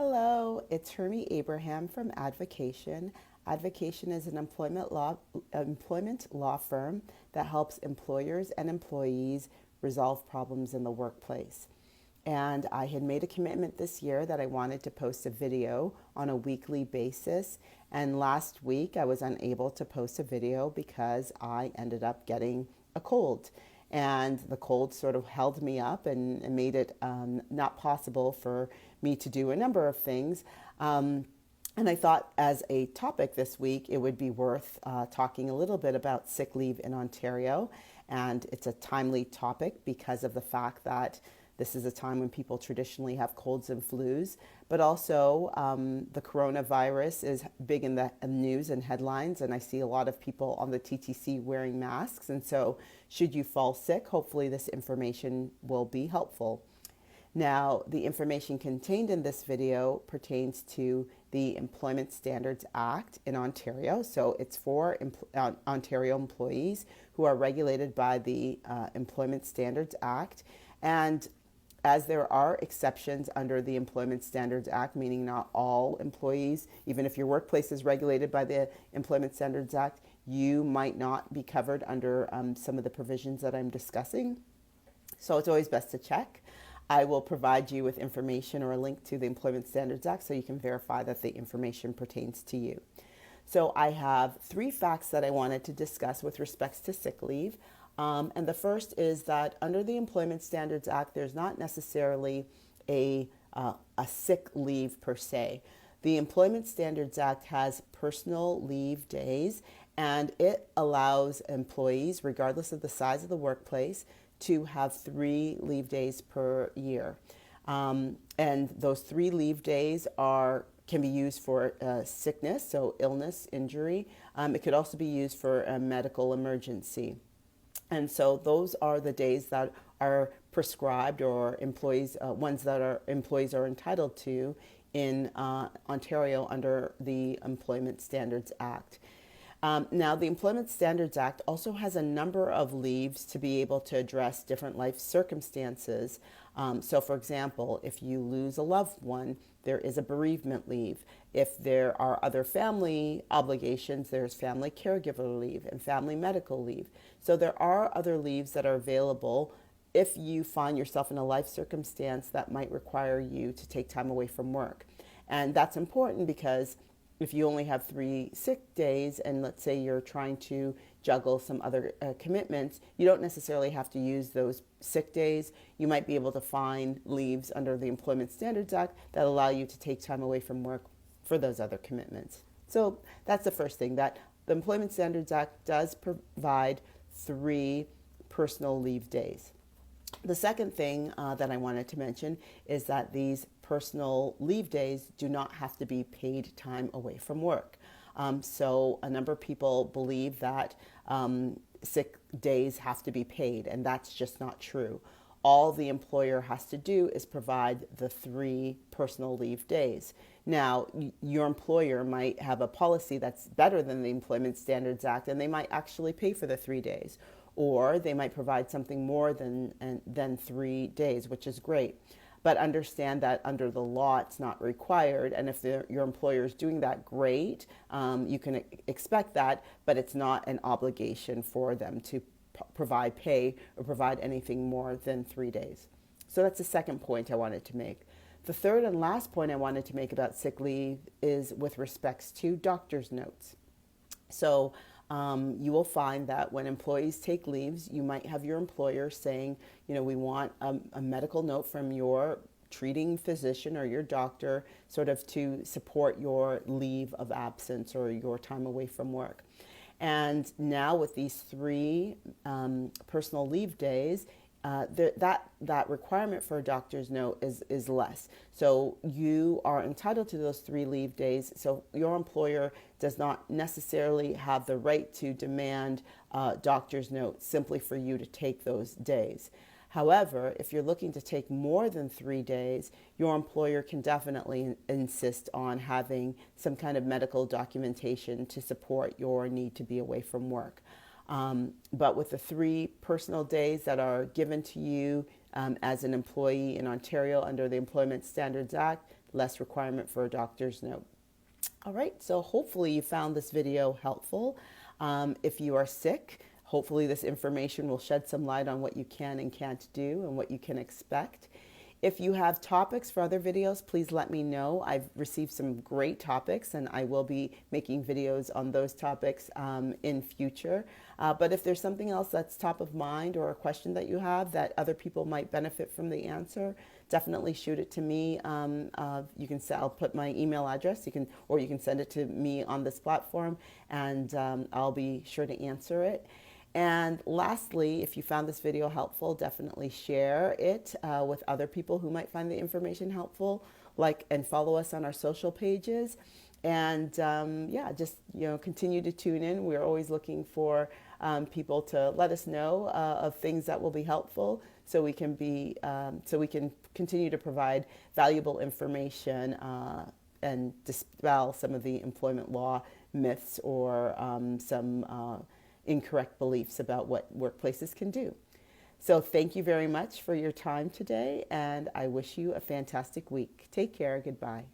Hello, it's Hermie Abraham from Advocation. Advocation is an employment law firm that helps employers and employees resolve problems in the workplace. And I had made a commitment this year that I wanted to post a video on a weekly basis. And last week I was unable to post a video because I ended up getting a cold. And the cold sort of held me up and made it not possible for me to do a number of things. And I thought, as a topic this week, it would be worth talking a little bit about sick leave in Ontario. And it's a timely topic because of the fact that this is a time when people traditionally have colds and flus, but also the coronavirus is big in the news and headlines, and I see a lot of people on the TTC wearing masks. And so, should you fall sick, hopefully this information will be helpful. Now, the information contained in this video pertains to the Employment Standards Act in Ontario. So it's for Ontario employees who are regulated by the Employment Standards Act. And as there are exceptions under the Employment Standards Act, meaning not all employees, even if your workplace is regulated by the Employment Standards Act, you might not be covered under some of the provisions that I'm discussing. So it's always best to check. I will provide you with information or a link to the Employment Standards Act so you can verify that the information pertains to you. So I have 3 facts that I wanted to discuss with respects to sick leave. And the first is that under the Employment Standards Act, there's not necessarily a sick leave per se. The Employment Standards Act has personal leave days, and it allows employees, regardless of the size of the workplace, to have 3 leave days per year. And those 3 leave days can be used for sickness, so illness, injury. It could also be used for a medical emergency. And so those are the days that are prescribed or ones that employees are entitled to in Ontario under the Employment Standards Act. Now, the Employment Standards Act also has a number of leaves to be able to address different life circumstances. So, for example, if you lose a loved one, there is a bereavement leave. If there are other family obligations, there's family caregiver leave and family medical leave. So there are other leaves that are available if you find yourself in a life circumstance that might require you to take time away from work. And that's important because if you only have 3 sick days and let's say you're trying to juggle some other commitments, you don't necessarily have to use those sick days. You might be able to find leaves under the Employment Standards Act that allow you to take time away from work for those other commitments. So that's the first thing, that the Employment Standards Act does provide 3 personal leave days. The second thing that I wanted to mention is that these personal leave days do not have to be paid time away from work. So a number of people believe that sick days have to be paid, and that's just not true. All the employer has to do is provide the 3 personal leave days. Now, your employer might have a policy that's better than the Employment Standards Act, and they might actually pay for the 3 days. Or they might provide something more than 3 days, which is great. But understand that under the law, it's not required. And if your employer is doing that, great. You can expect that, but it's not an obligation for them to provide pay or provide anything more than 3 days. So that's the second point I wanted to make. The third and last point I wanted to make about sick leave is with respects to doctor's notes. So you will find that when employees take leaves, you might have your employer saying, we want a medical note from your treating physician or your doctor sort of to support your leave of absence or your time away from work. And now with these 3 personal leave days, that requirement for a doctor's note is less. So you are entitled to those 3 leave days. So your employer does not necessarily have the right to demand doctor's note simply for you to take those days. However, if you're looking to take more than 3 days, your employer can definitely insist on having some kind of medical documentation to support your need to be away from work. But with the 3 personal days that are given to you as an employee in Ontario under the Employment Standards Act, less requirement for a doctor's note. All right, so hopefully you found this video helpful. If you are sick, hopefully this information will shed some light on what you can and can't do and what you can expect. If you have topics for other videos, please let me know. I've received some great topics and I will be making videos on those topics in future. But if there's something else that's top of mind or a question that you have that other people might benefit from the answer, definitely shoot it to me. I'll put my email address. You can send it to me on this platform, and I'll be sure to answer it. And lastly, if you found this video helpful, definitely share it with other people who might find the information helpful, and follow us on our social pages. And just continue to tune in. We're always looking for people to let us know of things that will be helpful, so we can continue to provide valuable information and dispel some of the employment law myths or some incorrect beliefs about what workplaces can do. So thank you very much for your time today, and I wish you a fantastic week. Take care. Goodbye.